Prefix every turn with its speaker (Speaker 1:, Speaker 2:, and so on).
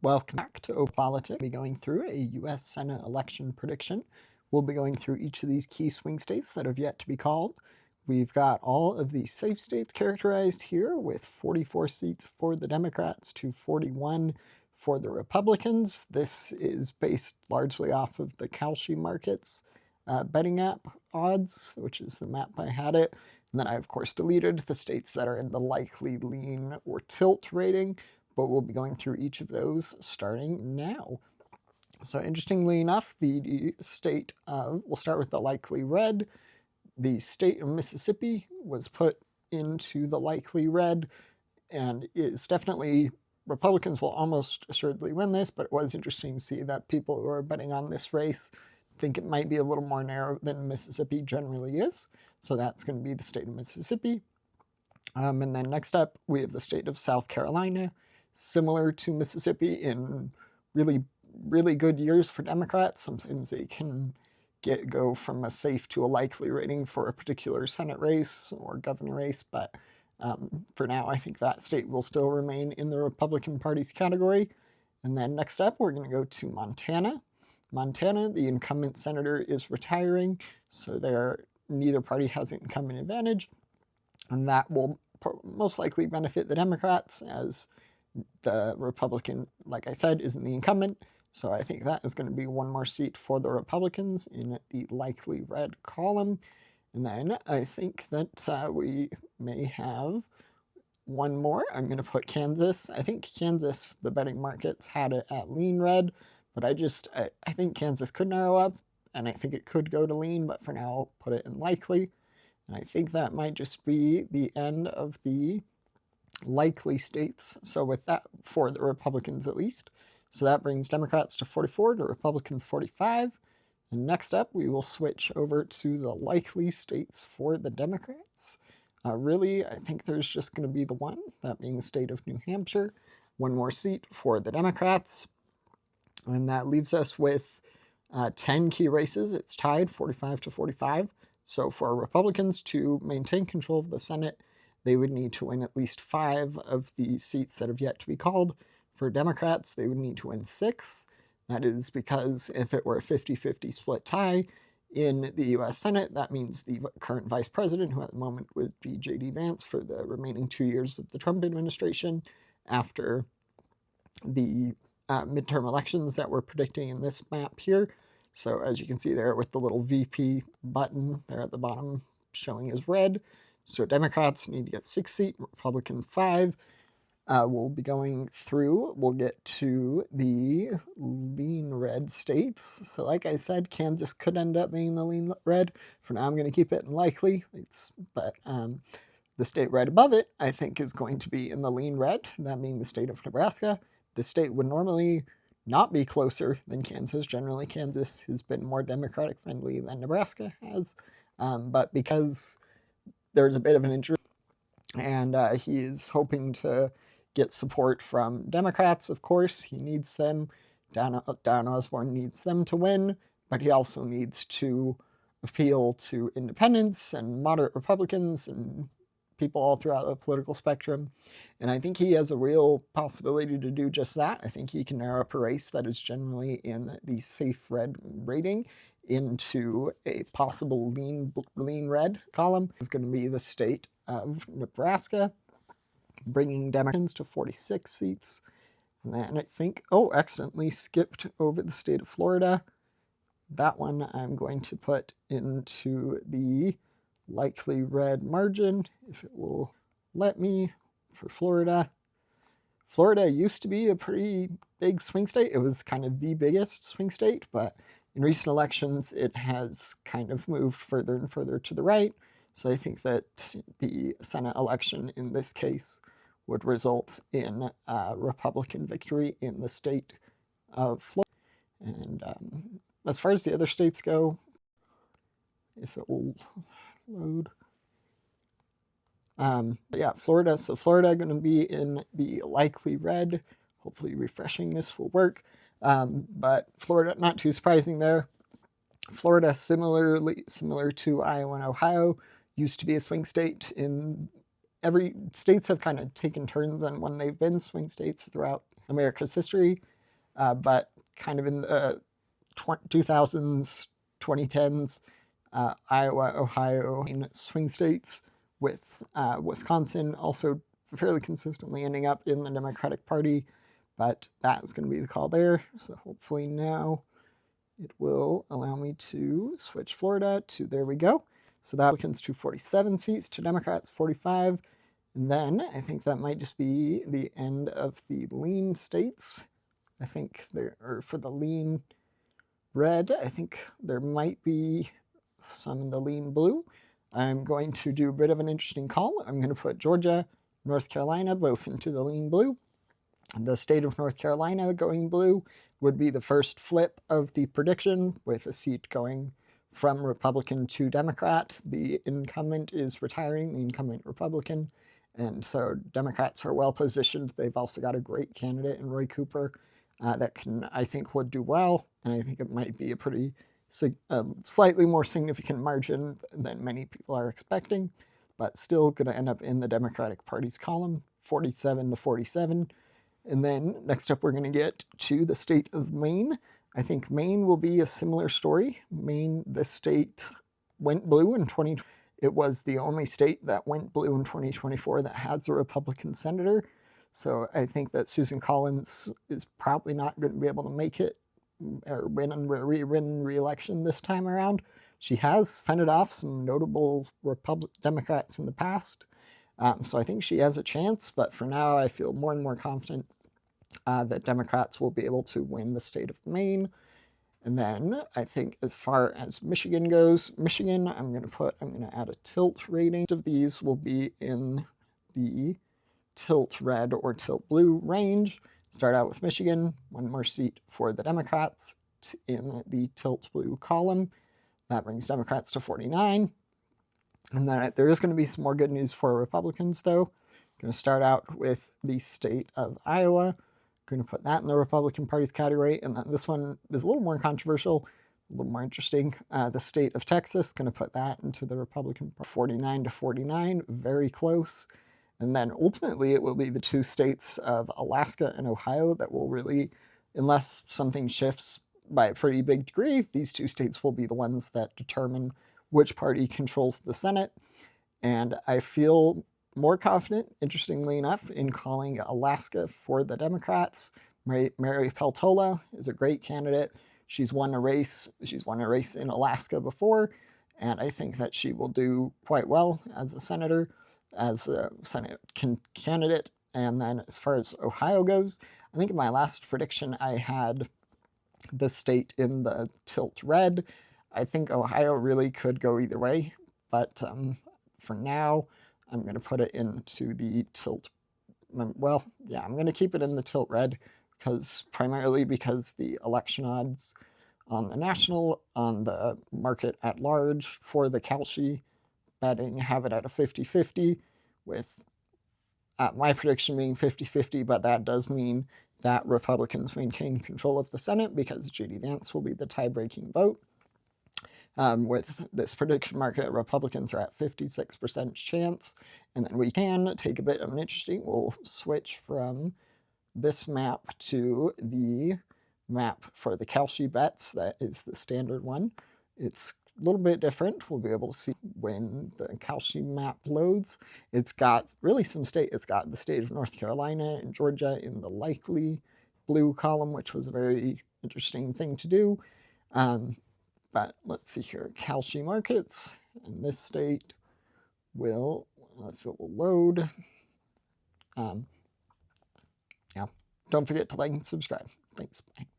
Speaker 1: Welcome back to OPolitics. We'll be going through a U.S. Senate election prediction. We'll be going through each of these key swing states that have yet to be called. We've got all of the safe states characterized here with 44 seats for the Democrats to 41 for the Republicans. This is based largely off of the Kalshi Markets betting app odds, which is the map I had it. And then I, of course, deleted the states that are in the likely, lean, or tilt rating, but we'll be going through each of those starting now. So interestingly enough, the state, we'll start with the likely red. The state of Mississippi was put into the likely red, and it's definitely, Republicans will almost assuredly win this, but it was interesting to see that people who are betting on this race think it might be a little more narrow than Mississippi generally is. So that's going to be the state of Mississippi. And then next up, we have the state of South Carolina, similar to Mississippi in really, really good years for Democrats. Sometimes they can go from a safe to a likely rating for a particular Senate race or governor race, but for now, I think that state will still remain in the Republican Party's category. And then next up, we're going to go to Montana. Montana, the incumbent senator is retiring, so neither party has an incumbent advantage, and that will most likely benefit the Democrats, as the Republican, like I said, isn't the incumbent. So I think that is going to be one more seat for the Republicans in the likely red column. And then I think that we may have one more. I'm going to put Kansas. I think Kansas, the betting markets had it at lean red, but I think Kansas could narrow up, and I think it could go to lean, but for now I'll put it in likely. And I think that might just be the end of the likely states. So with that, for the Republicans at least. So that brings Democrats to 44 to Republicans 45. And next up, we will switch over to the likely states for the Democrats. Really, I think there's just going to be the one, that being the state of New Hampshire. One more seat for the Democrats. And that leaves us with 10 key races. It's tied 45 to 45. So for Republicans to maintain control of the Senate, they would need to win at least 5 of the seats that have yet to be called. For Democrats, they would need to win 6. That is because if it were a 50-50 split tie in the U.S. Senate, that means the current vice president, who at the moment would be J.D. Vance for the remaining 2 years of the Trump administration after the midterm elections that we're predicting in this map here. So as you can see there with the little VP button there at the bottom showing as red. So Democrats need to get 6 seats, Republicans 5. We'll be going through, we'll get to the lean red states. So like I said, Kansas could end up being the lean red. For now, I'm going to keep it in likely, but the state right above it, I think, is going to be in the lean red, that being the state of Nebraska. The state would normally not be closer than Kansas. Generally, Kansas has been more Democratic friendly than Nebraska has, but because there's a bit of an injury, and he is hoping to get support from Democrats, of course. He needs them. Don Osborne needs them to win, but he also needs to appeal to independents and moderate Republicans and people all throughout the political spectrum. And I think he has a real possibility to do just that. I think he can narrow up a race that is generally in the safe red rating into a possible lean red column. Is going to be the state of Nebraska, bringing Democrats to 46 seats. And then I think, accidentally skipped over the state of Florida. That one I'm going to put into the likely red margin, if it will let me, for Florida. Florida used to be a pretty big swing state. It was kind of the biggest swing state, but in recent elections, it has kind of moved further and further to the right. So I think that the Senate election in this case would result in a Republican victory in the state of Florida. And as far as the other states go, if it will load. Yeah, Florida. So Florida going to be in the likely red. Hopefully refreshing this will work. But Florida, not too surprising there. Florida, similar to Iowa and Ohio, used to be a swing state. States have kind of taken turns on when they've been swing states throughout America's history. but kind of in the 2000s, 2010s, Iowa, Ohio, swing states, with Wisconsin also fairly consistently ending up in the Democratic Party, but that is going to be the call there. So hopefully now it will allow me to switch Florida to, there we go. So that becomes to 47 seats, to Democrats 45. And then I think that might just be the end of the lean states. I think there, or for the lean red, I think there might be some in the lean blue. I'm going to do a bit of an interesting call. I'm going to put Georgia, North Carolina both into the lean blue. The state of North Carolina going blue would be the first flip of the prediction, with a seat going from Republican to Democrat. The incumbent is retiring, the incumbent Republican, and so Democrats are well positioned. They've also got a great candidate in Roy Cooper that I think would do well, and I think it might be a pretty slightly more significant margin than many people are expecting, but still going to end up in the Democratic Party's column, 47 to 47. And then next up, we're going to get to the state of Maine. I think Maine will be a similar story. Maine, this state went blue in 2020. It was the only state that went blue in 2024 that has a Republican senator. So I think that Susan Collins is probably not going to be able to make it or win re-election this time around. She has fended off some notable Democrats in the past. So I think she has a chance, but for now I feel more and more confident that Democrats will be able to win the state of Maine. And then I think as far as Michigan goes, Michigan, I'm going to add a tilt rating. Most of these will be in the tilt red or tilt blue range. Start out with Michigan, one more seat for the Democrats in the tilt blue column. That brings Democrats to 49. And then there is going to be some more good news for Republicans, though. I'm going to start out with the state of Iowa. I'm going to put that in the Republican Party's category. And then this one is a little more controversial, a little more interesting. The state of Texas, going to put that into the Republican Party, 49 to 49, very close. And then ultimately it will be the two states of Alaska and Ohio that will really, unless something shifts by a pretty big degree, these two states will be the ones that determine which party controls the Senate. And I feel more confident, interestingly enough, in calling Alaska for the Democrats. Mary Peltola is a great candidate. She's won a race in Alaska before, and I think that she will do quite well as a senator, as a Senate candidate. And then as far as Ohio goes, I think in my last prediction I had the state in the tilt red. I think Ohio really could go either way, but for now, I'm going to put it into the tilt. Well, yeah, I'm going to keep it in the tilt red primarily because the election odds on the market at large for the Kalshi betting have it at a 50-50, with my prediction being 50-50, but that does mean that Republicans maintain control of the Senate because J.D. Vance will be the tie-breaking vote. With this prediction market, Republicans are at 56% chance, and then we can take a bit of an interesting, we'll switch from this map to the map for the Kalshi bets. That is the standard one. It's a little bit different. We'll be able to see when the Kalshi map loads. It's got really some state. It's got the state of North Carolina and Georgia in the likely blue column, which was a very interesting thing to do. But let's see here, Kalshi markets, and this state will, if it will load. Yeah, don't forget to like and subscribe. Thanks. Bye.